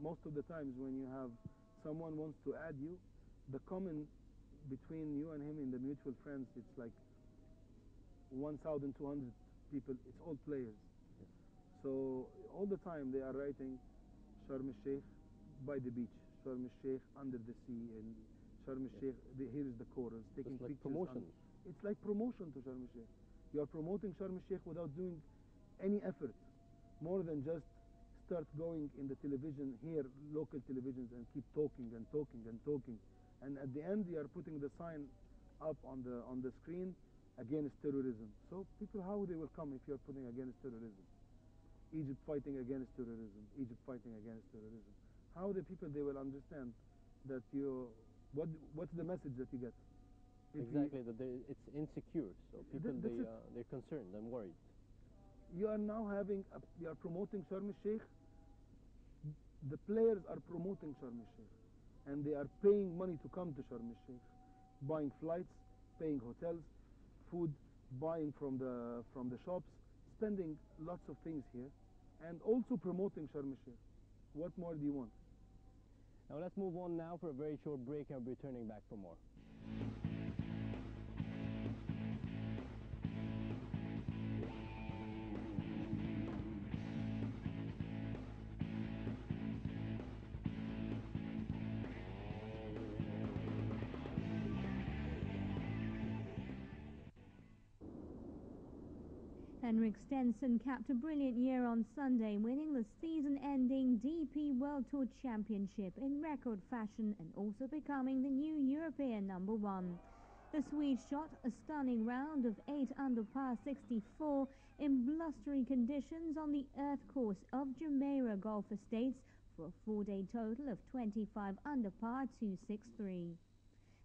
Most of the times when you have someone wants to add you, the common between you and him in the mutual friends, it's like 1,200 people. It's all players. So all the time they are writing Sharm el-Sheikh by the beach, Sharm el-Sheikh under the sea, and Sharm el-Sheikh, here is the chorus, taking it's like pictures. Promotion. It's like promotion to Sharm el-Sheikh. You are promoting Sharm el-Sheikh without doing any effort, more than just start going in the television here, local televisions, and keep talking and talking and talking. And at the end, you are putting the sign up on the screen against terrorism. So people, how they will come if you are putting against terrorism? Egypt fighting against terrorism. Egypt fighting against terrorism. How the people, they will understand that what's the message that you get? Exactly, that it's insecure. So people, they're concerned and worried. You are now you are promoting Sharm el-Sheikh. The players are promoting Sharm el-Sheikh, and they are paying money to come to Sharm el-Sheikh, buying flights, paying hotels, food, buying from the shops, spending lots of things here, and also promoting Sharm el-Sheikh. What more do you want? Now let's move on now for a very short break, and we'll be returning back for more. Henrik Stenson capped a brilliant year on Sunday, winning the season-ending DP World Tour Championship in record fashion and also becoming the new European #1. The Swede shot a stunning round of 8 under par 64 in blustery conditions on the earth course of Jumeirah Golf Estates for a 4-day total of 25 under par 263.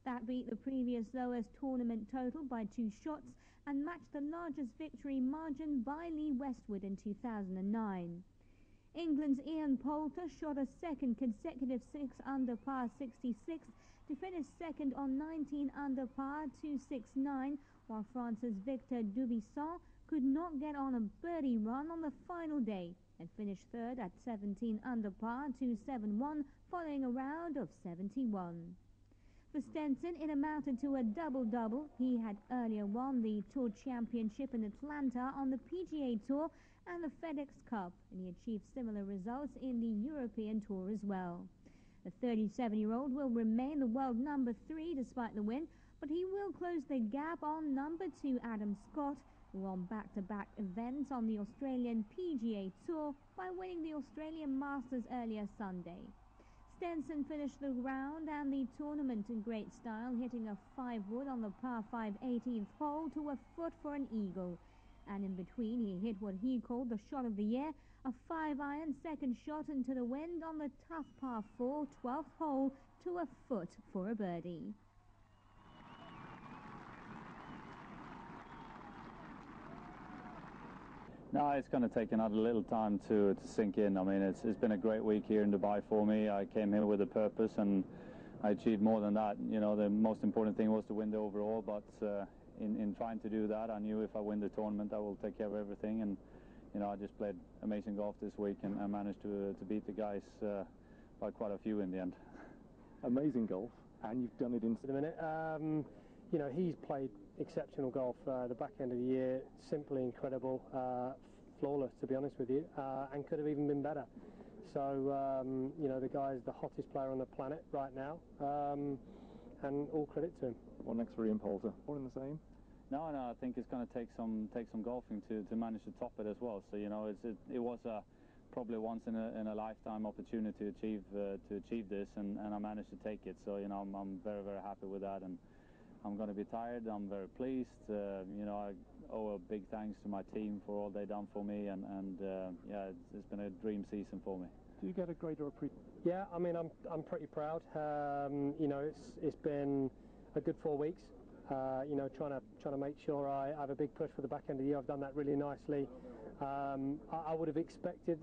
That beat the previous lowest tournament total by 2 shots and matched the largest victory margin by Lee Westwood in 2009. England's Ian Poulter shot a second consecutive 6 under par 66 to finish second on 19 under par 269, while France's Victor Dubisson could not get on a birdie run on the final day and finished third at 17 under par 271 following a round of 71. For Stenson, it amounted to a double-double. He had earlier won the Tour Championship in Atlanta on the PGA Tour and the FedEx Cup, and he achieved similar results in the European Tour as well. The 37-year-old will remain the world #3 despite the win, but he will close the gap on #2 Adam Scott, who won back-to-back events on the Australian PGA Tour by winning the Australian Masters earlier Sunday. Stenson finished the round and the tournament in great style, hitting a 5-wood on the par 5 18th hole to a foot for an eagle. And in between, he hit what he called the shot of the year, a 5-iron second shot into the wind on the tough par 4 12th hole to a foot for a birdie. No, it's going to take another little time to sink in. I mean, it's been a great week here in Dubai for me. I came here with a purpose and I achieved more than that. You know, the most important thing was to win the overall, but in trying to do that, I knew if I win the tournament, I will take care of everything. And, you know, I just played amazing golf this week and I managed to beat the guys by quite a few in the end. Amazing golf, and you've done it in a minute. You know, he's played exceptional golf the back end of the year, simply incredible, flawless to be honest with you, and could have even been better. So you know, the guy's the hottest player on the planet right now, and all credit to him. What next for Ian Poulter? More in the same? No, I think it's going to take some golfing to manage to top it as well. So, you know, it was a probably once in a lifetime opportunity to achieve this, and I managed to take it. So, you know, I'm very, very happy with that, and I'm going to be tired. I'm very pleased. You know, I owe a big thanks to my team for all they've done for me, and yeah, it's been a dream season for me. Do you get a greater appreciation? Yeah, I mean, I'm pretty proud. You know, it's been a good 4 weeks. You know, trying to make sure I have a big push for the back end of the year. I've done that really nicely. I would have expected,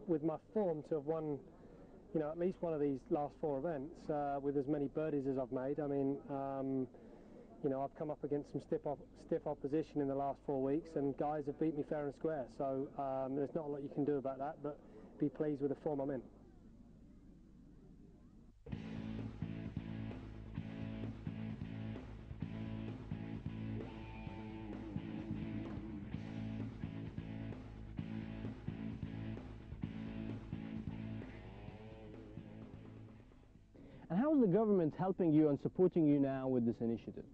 with my form, to have won, you know, at least one of these last 4 events with as many birdies as I've made. I mean, you know, I've come up against some stiff opposition in the last 4 weeks, and guys have beat me fair and square. So there's not a lot you can do about that, but be pleased with the form I'm in. And how is the government helping you and supporting you now with this initiative?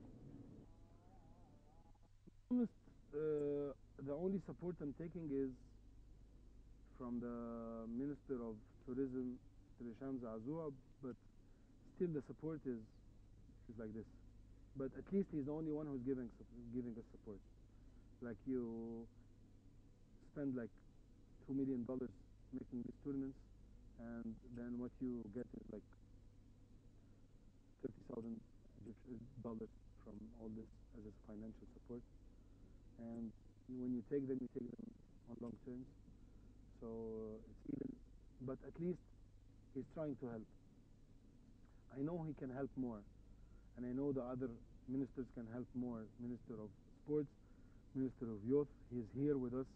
The only support I'm taking is from the Minister of Tourism, Shams Azua, but still the support is like this. But at least he's the only one who's giving us support. Like, you spend like $2 million making these tournaments, and then what you get is like $30,000 from all this as a financial support. And when you take them on long terms. So it's even, but at least he's trying to help. I know he can help more, and I know the other ministers can help more. Minister of Sports, Minister of Youth, he's here with us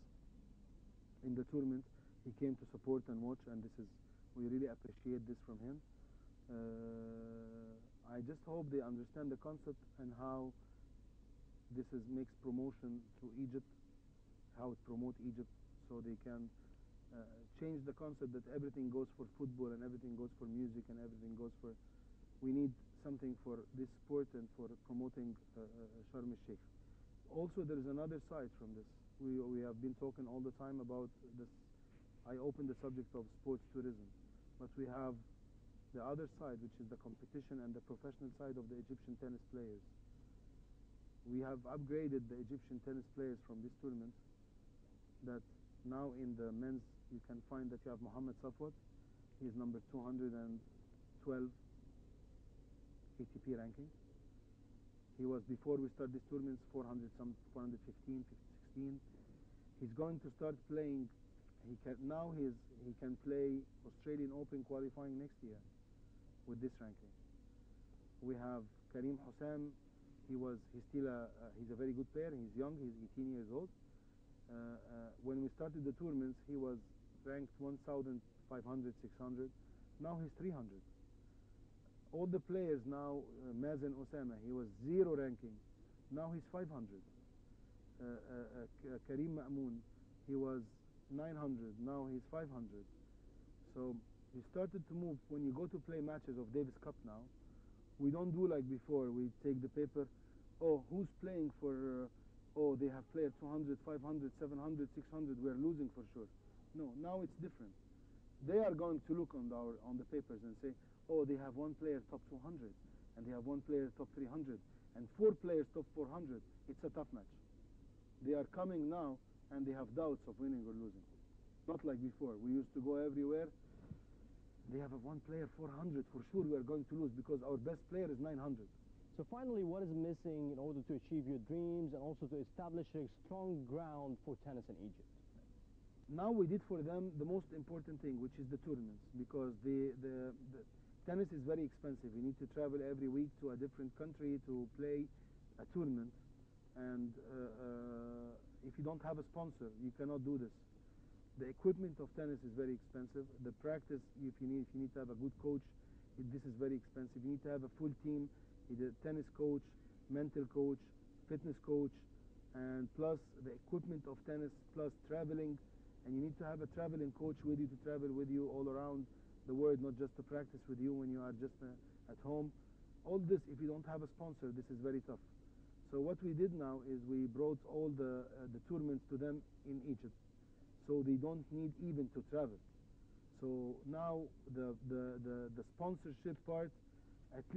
in the tournament. He came to support and watch, and we really appreciate this from him. I just hope they understand the concept and how this makes promotion through Egypt, how it promotes Egypt, so they can change the concept that everything goes for football and everything goes for music and everything goes for. We need something for this sport and for promoting Sharm el-Sheikh. Also, there is another side from this. We have been talking all the time about this. I opened the subject of sports tourism, but we have the other side, which is the competition and the professional side of the Egyptian tennis players. We have upgraded the Egyptian tennis players from this tournament, that now in the men's you can find that you have Mohammed Safwat. He is number 212 ATP ranking. He was, before we start this tournament, 415, 16. He's going to start playing. He can play Australian Open qualifying next year with this ranking. We have Karim Hussam. He's a very good player. He's young. He's 18 years old. When we started the tournaments, he was ranked 1,500, 600. Now he's 300. All the players now, Mazen Osama, he was 0 ranking. Now he's 500. Karim Ma'moon, he was 900. Now he's 500. So he started to move. When you go to play matches of Davis Cup now, we don't do like before. We take the paper. Oh, who's playing for? Oh, they have played 200, 500, 700, 600. We're losing for sure. No, now it's different. They are going to look on the papers and say, oh, they have one player top 200, and they have one player top 300, and 4 players top 400. It's a tough match. They are coming now, and they have doubts of winning or losing. Not like before. We used to go everywhere. They have a one player 400. For sure we are going to lose because our best player is 900. So finally, what is missing in order to achieve your dreams and also to establish a strong ground for tennis in Egypt? Now we did for them the most important thing, which is the tournaments, because the tennis is very expensive. You need to travel every week to a different country to play a tournament, and if you don't have a sponsor, you cannot do this. The equipment of tennis is very expensive. The practice, if you need to have a good coach, this is very expensive. You need to have a full team, either tennis coach, mental coach, fitness coach, and plus the equipment of tennis, plus traveling. And you need to have a traveling coach with you to travel with you all around the world, not just to practice with you when you are just at home. All this, if you don't have a sponsor, this is very tough. So what we did now is we brought all the tournaments to them in Egypt, so they don't need even to travel. So now the sponsorship part, at least